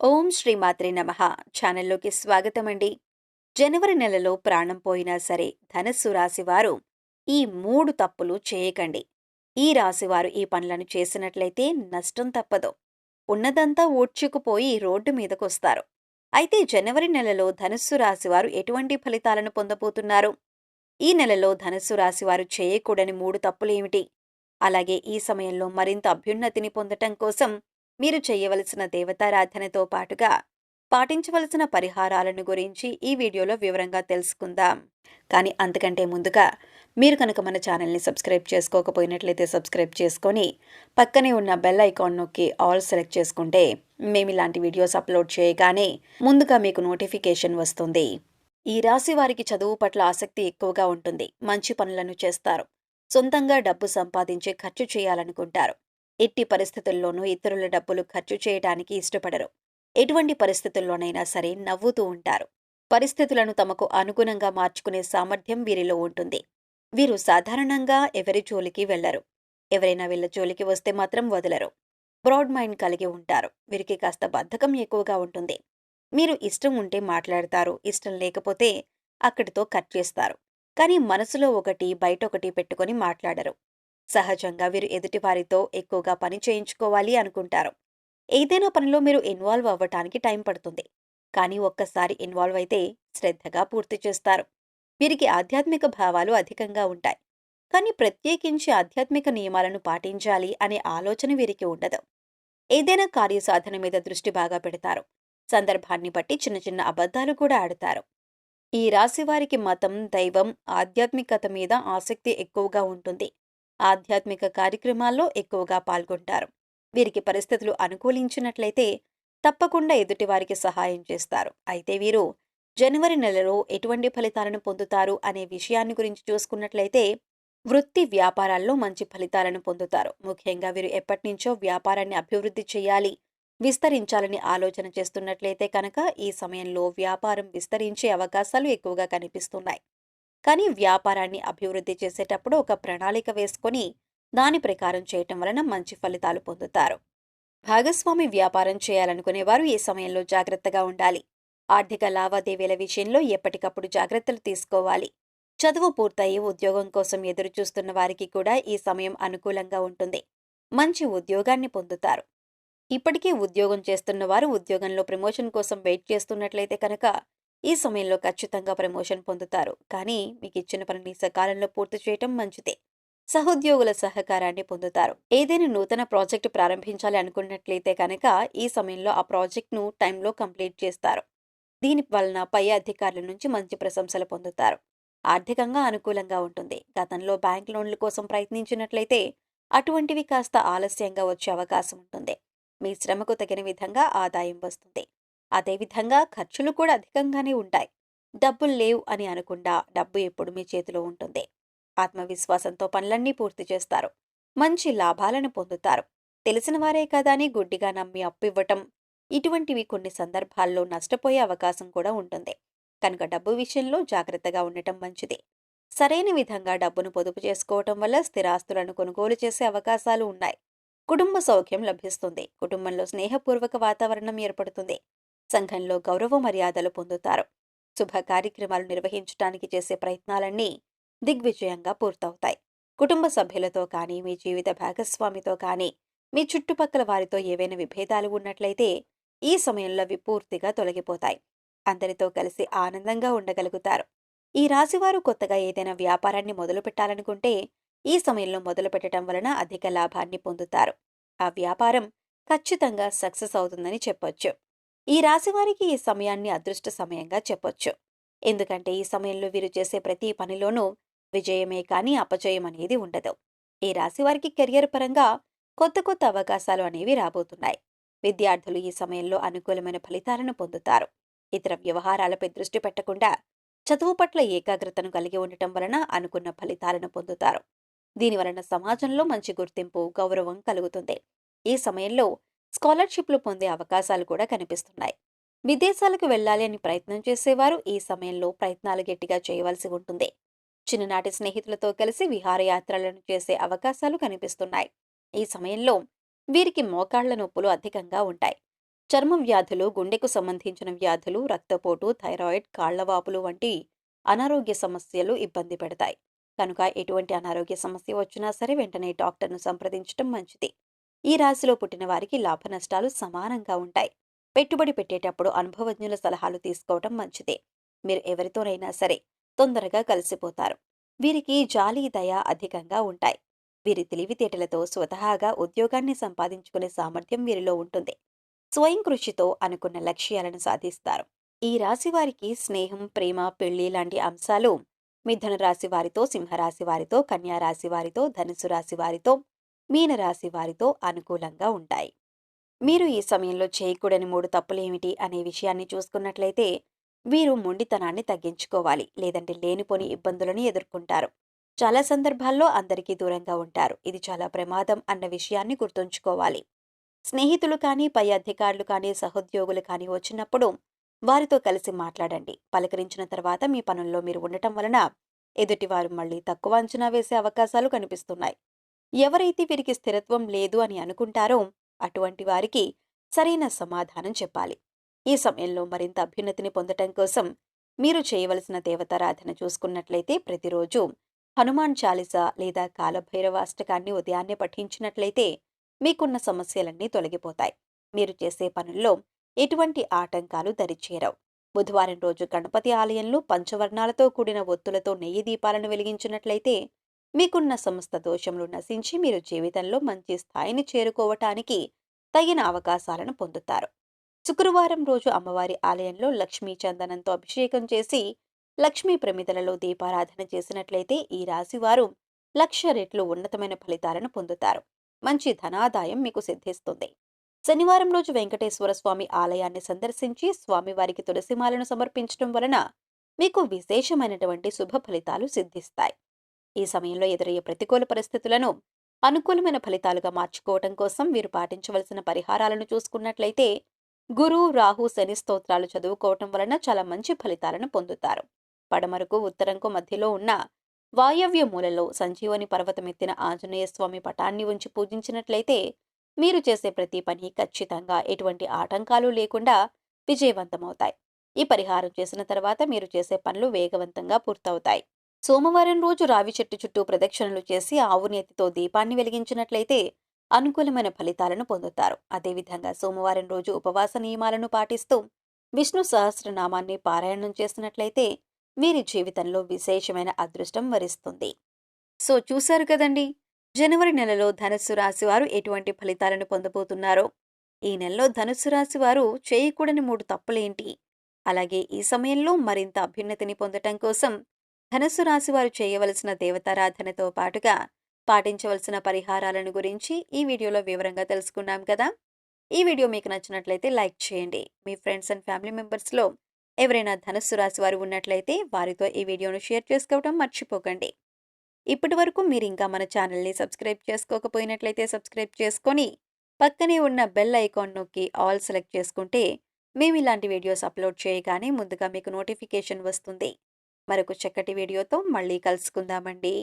ఓం శ్రీ మాత్రే నమః ఛానల్లోకి స్వాగతం అండి. జనవరి నెలలో ప్రాణం పోయినా సరే ధనస్సు రాశివారు ఈ 3 తప్పులు చేయకండి. ఈ రాశివారు ఈ పనులను చేసినట్లయితే నష్టం తప్పదు. ఉన్నదంతా ఊడ్చుకుపోయి రోడ్డు మీదకొస్తారు. అయితే జనవరి నెలలో ధనుస్సు రాశివారు ఎటువంటి ఫలితాలను పొందబోతున్నారు? ఈ నెలలో ధనుస్సు రాశివారు చేయకూడని 3 తప్పులేమిటి? అలాగే ఈ సమయంలో మరింత అభ్యున్నతిని పొందటం కోసం మీరు చేయవలసిన దేవతారాధనతో పాటుగా పాటించవలసిన పరిహారాలను గురించి ఈ వీడియోలో వివరంగా తెలుసుకుందాం. కానీ అంతకంటే ముందుగా మీరు కనుక మన ఛానల్ని సబ్స్క్రైబ్ చేసుకోకపోయినట్లయితే సబ్స్క్రైబ్ చేసుకొని పక్కనే ఉన్న బెల్ ఐకాన్ నొక్కి ఆల్ సెలెక్ట్ చేసుకుంటే మేము ఇలాంటి వీడియోస్ అప్లోడ్ చేయగానే ముందుగా మీకు నోటిఫికేషన్ వస్తుంది. ఈ రాశి వారికి చదువు పట్ల ఆసక్తి ఎక్కువగా ఉంటుంది. మంచి పనులను చేస్తారు. సొంతంగా డబ్బు సంపాదించి ఖర్చు చేయాలనుకుంటారు. ఎట్టి పరిస్థితుల్లోనూ ఇతరుల డబ్బులు ఖర్చు చేయడానికి ఇష్టపడరు. ఎటువంటి పరిస్థితుల్లోనైనా సరే నవ్వుతూ ఉంటారు. పరిస్థితులను తమకు అనుగుణంగా మార్చుకునే సామర్థ్యం వీరిలో ఉంటుంది. వీరు సాధారణంగా ఎవరి జోలికి వెళ్లరు. ఎవరైనా వీళ్ళ జోలికి వస్తే మాత్రం వదలరు. బ్రాడ్ మైండ్ కలిగి ఉంటారు. వీరికి కాస్త బద్ధకం ఎక్కువగా ఉంటుంది. మీరు ఇష్టం ఉంటే మాట్లాడతారు, ఇష్టం లేకపోతే అక్కడితో కట్ చేస్తారు. కానీ మనసులో ఒకటి బయటొకటి పెట్టుకొని మాట్లాడరు. సహజంగా వీరు ఎదుటివారితో ఎక్కువగా పని చేయించుకోవాలి అనుకుంటారు. ఏదైనా పనిలో మీరు ఇన్వాల్వ్ అవ్వటానికి టైం పడుతుంది. కానీ ఒక్కసారి ఇన్వాల్వ్ అయితే శ్రద్ధగా పూర్తి చేస్తారు. వీరికి ఆధ్యాత్మిక భావాలు అధికంగా ఉంటాయి. కానీ ప్రత్యేకించి ఆధ్యాత్మిక నియమాలను పాటించాలి అనే ఆలోచన వీరికి ఉండదు. ఏదైనా కార్యసాధన మీద దృష్టి బాగా పెడతారు. సందర్భాన్ని బట్టి చిన్న చిన్న అబద్ధాలు కూడా ఆడతారు. ఈ రాశి వారికి మతం, దైవం, ఆధ్యాత్మికత మీద ఆసక్తి ఎక్కువగా ఉంటుంది. ఆధ్యాత్మిక కార్యక్రమాల్లో ఎక్కువగా పాల్గొంటారు. వీరికి పరిస్థితులు అనుకూలించినట్లయితే తప్పకుండా ఎదుటివారికి సహాయం చేస్తారు. అయితే వీరు జనవరి నెలలో ఎటువంటి ఫలితాలను పొందుతారు అనే విషయాన్ని గురించి చూసుకున్నట్లయితే వృత్తి వ్యాపారాల్లో మంచి ఫలితాలను పొందుతారు. ముఖ్యంగా వీరు ఎప్పటినుంచో వ్యాపారాన్ని అభివృద్ధి చేయాలి, విస్తరించాలని ఆలోచన చేస్తున్నట్లయితే కనుక ఈ సమయంలో వ్యాపారం విస్తరించే అవకాశాలు ఎక్కువగా కనిపిస్తున్నాయి. కానీ వ్యాపారాన్ని అభివృద్ధి చేసేటప్పుడు ఒక ప్రణాళిక వేసుకొని దాని ప్రకారం చేయటం వలన మంచి ఫలితాలు పొందుతారు. భాగస్వామి వ్యాపారం చేయాలనుకునేవారు ఈ సమయంలో జాగ్రత్తగా ఉండాలి. ఆర్థిక లావాదేవీల విషయంలో ఎప్పటికప్పుడు జాగ్రత్తలు తీసుకోవాలి. చదువు పూర్తయి ఉద్యోగం కోసం ఎదురు చూస్తున్న వారికి కూడా ఈ సమయం అనుకూలంగా ఉంటుంది. మంచి ఉద్యోగాన్ని పొందుతారు. ఇప్పటికీ ఉద్యోగం చేస్తున్న వారు ఉద్యోగంలో ప్రమోషన్ కోసం వెయిట్ చేస్తున్నట్లయితే కనుక ఈ సమయంలో ఖచ్చితంగా ప్రమోషన్ పొందుతారు. కానీ మీకు ఇచ్చిన పనిని సకాలంలో పూర్తి చేయటం మంచిదే. సహోద్యోగుల సహకారాన్ని పొందుతారు. ఏదైనా నూతన ప్రాజెక్టు ప్రారంభించాలి అనుకున్నట్లయితే కనుక ఈ సమయంలో ఆ ప్రాజెక్ట్ను టైంలో కంప్లీట్ చేస్తారు. దీని వలన పై అధికారుల నుంచి మంచి ప్రశంసలు పొందుతారు. ఆర్థికంగా అనుకూలంగా ఉంటుంది. గతంలో బ్యాంక్ లోన్ల కోసం ప్రయత్నించినట్లయితే అటువంటివి కాస్త ఆలస్యంగా వచ్చే అవకాశం ఉంటుంది. మీ శ్రమకు తగిన విధంగా ఆదాయం వస్తుంది. అదేవిధంగా ఖర్చులు కూడా అధికంగానే ఉంటాయి. డబ్బులు లేవు అని అనకుండా డబ్బు ఎప్పుడు మీ చేతిలో ఉంటుంది. ఆత్మవిశ్వాసంతో పనులన్నీ పూర్తి చేస్తారు. మంచి లాభాలను పొందుతారు. తెలిసిన వారే కదా అని గుడ్డిగా నమ్మి అప్పు ఇవ్వటం, ఇటువంటివి కొన్ని సందర్భాల్లో నష్టపోయే అవకాశం కూడా ఉంటుంది. కనుక డబ్బు విషయంలో జాగ్రత్తగా ఉండటం మంచిది. సరైన విధంగా డబ్బును పొదుపు చేసుకోవటం వల్ల స్థిరాస్తులను కొనుగోలు చేసే అవకాశాలు ఉన్నాయి. కుటుంబ సౌఖ్యం లభిస్తుంది. కుటుంబంలో స్నేహపూర్వక వాతావరణం ఏర్పడుతుంది. సంఘంలో గౌరవ మర్యాదలు పొందుతారు. శుభ కార్యక్రమాలు నిర్వహించడానికి చేసే ప్రయత్నాలన్నీ దిగ్విజయంగా పూర్తవుతాయి. కుటుంబ సభ్యులతో కానీ, మీ జీవిత భాగస్వామితో కానీ, మీ చుట్టుపక్కల వారితో ఏవైనా విభేదాలు ఉన్నట్లయితే ఈ సమయంలో అవి పూర్తిగా తొలగిపోతాయి. అందరితో కలిసి ఆనందంగా ఉండగలుగుతారు. ఈ రాశివారు కొత్తగా ఏదైనా వ్యాపారాన్ని మొదలు పెట్టాలనుకుంటే ఈ సమయంలో మొదలు పెట్టడం వలన అధిక లాభాన్ని పొందుతారు. ఆ వ్యాపారం ఖచ్చితంగా సక్సెస్ అవుతుందని చెప్పొచ్చు. ఈ రాశివారికి ఈ సమయాన్ని అదృష్ట సమయంగా చెప్పొచ్చు. ఎందుకంటే ఈ సమయంలో వీరు చేసే ప్రతి పనిలోనూ విజయమే కానీ అపజయం అనేది ఉండదు. ఈ రాశివారికి కెరియర్ పరంగా కొత్త కొత్త అవకాశాలు అనేవి రాబోతున్నాయి. విద్యార్థులు ఈ సమయంలో అనుకూలమైన ఫలితాలను పొందుతారు. ఇతర వ్యవహారాలపై దృష్టి పెట్టకుండా చదువు పట్ల ఏకాగ్రతను కలిగి ఉండటం వలన అనుకున్న ఫలితాలను పొందుతారు. దీనివలన సమాజంలో మంచి గుర్తింపు, గౌరవం కలుగుతుంది. ఈ సమయంలో స్కాలర్షిప్లు పొందే అవకాశాలు కూడా కనిపిస్తున్నాయి. విదేశాలకు వెళ్లాలి అని ప్రయత్నం చేసేవారు ఈ సమయంలో ప్రయత్నాలు గట్టిగా చేయవలసి ఉంటుంది. చిన్ననాటి స్నేహితులతో కలిసి విహారయాత్రలను చేసే అవకాశాలు కనిపిస్తున్నాయి. ఈ సమయంలో వీరికి మోకాళ్ల నొప్పులు అధికంగా ఉంటాయి. చర్మం వ్యాధులు, గుండెకు సంబంధించిన వ్యాధులు, రక్తపోటు, థైరాయిడ్, కాళ్లవాపులు వంటి అనారోగ్య సమస్యలు ఇబ్బంది పెడతాయి. కనుక ఎటువంటి అనారోగ్య సమస్య వచ్చినా సరే వెంటనే డాక్టర్ను సంప్రదించడం మంచిది. ఈ రాశిలో పుట్టిన వారికి లాభ నష్టాలు సమానంగా ఉంటాయి. పెట్టుబడి పెట్టేటప్పుడు అనుభవజ్ఞుల సలహాలు తీసుకోవటం మంచిదే. మీరు ఎవరితోనైనా సరే తొందరగా కలిసిపోతారు. వీరికి జాలి, దయ అధికంగా ఉంటాయి. వీరి తెలివితేటలతో స్వతహాగా ఉద్యోగాన్ని సంపాదించుకునే సామర్థ్యం వీరిలో ఉంటుంది. స్వయం కృషితో అనుకున్న లక్ష్యాలను సాధిస్తారు. ఈ రాశి వారికి స్నేహం, ప్రేమ, పెళ్లి లాంటి అంశాలు మిథున రాశి వారితో, సింహరాశి వారితో, కన్యా రాశి వారితో, ధనుసు రాశి వారితో, మీనరాశి వారితో అనుకూలంగా ఉంటాయి. మీరు ఈ సమయంలో చేయకూడని 3 తప్పులేమిటి అనే విషయాన్ని చూసుకున్నట్లయితే, వీరు మొండితనాన్ని తగ్గించుకోవాలి. లేదంటే లేనిపోని ఇబ్బందులను ఎదుర్కొంటారు. చాలా సందర్భాల్లో అందరికీ దూరంగా ఉంటారు. ఇది చాలా ప్రమాదం అన్న విషయాన్ని గుర్తుంచుకోవాలి. స్నేహితులు కానీ, పై అధికారులు కానీ, సహోద్యోగులు కానీ వచ్చినప్పుడు వారితో కలిసి మాట్లాడండి. పలకరించిన తర్వాత మీ పనుల్లో మీరు ఉండటం వలన ఎదుటివారు మళ్ళీ తక్కువ అంచనా వేసే అవకాశాలు కనిపిస్తున్నాయి. ఎవరైతే వీరికి స్థిరత్వం లేదు అని అనుకుంటారో అటువంటి వారికి సరైన సమాధానం చెప్పాలి. ఈ సమయంలో మరింత అభ్యున్నతిని పొందటం కోసం మీరు చేయవలసిన దేవతారాధన చూసుకున్నట్లయితే ప్రతిరోజు హనుమాన్ చాలీసా లేదా కాలభైరవాష్టకాన్ని ఉదయాన్నే పఠించినట్లయితే మీకున్న సమస్యలన్నీ తొలగిపోతాయి. మీరు చేసే పనుల్లో ఎటువంటి ఆటంకాలు దరిచేరవు. బుధవారం రోజు గణపతి ఆలయంలో పంచవర్ణాలతో కూడిన ఒత్తులతో నెయ్యి దీపాలను వెలిగించినట్లయితే మీకున్న సమస్త దోషములు నశించి మీరు జీవితంలో మంచి స్థాయిని చేరుకోవటానికి తగిన అవకాశాలను పొందుతారు. శుక్రవారం రోజు అమ్మవారి ఆలయంలో లక్ష్మీ చందనంతో అభిషేకం చేసి లక్ష్మీ ప్రమిదలలో దీపారాధన చేసినట్లయితే ఈ రాశివారు 1,00,000 రెట్లు ఉన్నతమైన ఫలితాలను పొందుతారు. మంచి ధనాదాయం మీకు సిద్ధిస్తుంది. శనివారం రోజు వెంకటేశ్వర స్వామి ఆలయాన్ని సందర్శించి స్వామివారికి తులసిమాలను సమర్పించడం వలన మీకు విశేషమైనటువంటి శుభ ఫలితాలు సిద్ధిస్తాయి. ఈ సమయంలో ఎదురయ్యే ప్రతికూల పరిస్థితులను అనుకూలమైన ఫలితాలుగా మార్చుకోవటం కోసం వీరు పాటించవలసిన పరిహారాలను చూసుకున్నట్లయితే గురు, రాహు, శని స్తోత్రాలు చదువుకోవటం వలన చాలా మంచి ఫలితాలను పొందుతారు. పడమరకు, ఉత్తరంకు మధ్యలో ఉన్న వాయవ్య మూలలో సంజీవని పర్వతమెత్తిన ఆంజనేయ స్వామి పటాన్ని ఉంచి పూజించినట్లయితే మీరు చేసే ప్రతి పని ఖచ్చితంగా ఎటువంటి ఆటంకాలు లేకుండా విజయవంతమవుతాయి. ఈ పరిహారం చేసిన తర్వాత మీరు చేసే పనులు వేగవంతంగా పూర్తవుతాయి. సోమవారం రోజు రావి చెట్టు చుట్టూ ప్రదక్షిణలు చేసి ఆవు నేతితో దీపాన్ని వెలిగించినట్లయితే అనుకూలమైన ఫలితాలను పొందుతారు. అదేవిధంగా సోమవారం రోజు ఉపవాస నియమాలను పాటిస్తూ విష్ణు సహస్రనామాన్ని పారాయణం చేసినట్లయితే వీరి జీవితంలో విశేషమైన అదృష్టం వరిస్తుంది. సో చూశారు కదండి, జనవరి నెలలో ధనుస్సు రాశి వారు ఎటువంటి ఫలితాలను పొందబోతున్నారో. ఈ నెలలో ధనుస్సు రాశి వారు చేయకూడని 3 తప్పులేంటి, అలాగే ఈ సమయంలో మరింత అభ్యున్నతిని పొందటం కోసం ధనుస్సు రాశి వారు చేయవలసిన దేవతారాధనతో పాటుగా పాటించవలసిన పరిహారాలను గురించి ఈ వీడియోలో వివరంగా తెలుసుకున్నాం కదా. ఈ వీడియో మీకు నచ్చినట్లయితే లైక్ చేయండి. మీ ఫ్రెండ్స్ అండ్ ఫ్యామిలీ మెంబర్స్లో ఎవరైనా ధనుస్సు రాశి వారు ఉన్నట్లయితే వారితో ఈ వీడియోను షేర్ చేసుకోవడం మర్చిపోకండి. ఇప్పటి వరకు మీరు ఇంకా మన ఛానల్ని సబ్స్క్రైబ్ చేసుకోకపోయినట్లయితే సబ్స్క్రైబ్ చేసుకొని పక్కనే ఉన్న బెల్ ఐకాన్ నొక్కి ఆల్ సెలెక్ట్ చేసుకుంటే మేము ఇలాంటి వీడియోస్ అప్లోడ్ చేయగానే ముందుగా మీకు నోటిఫికేషన్ వస్తుంది. మరొక చక్కటి వీడియోతో మళ్ళీ కలుసుకుందామండి.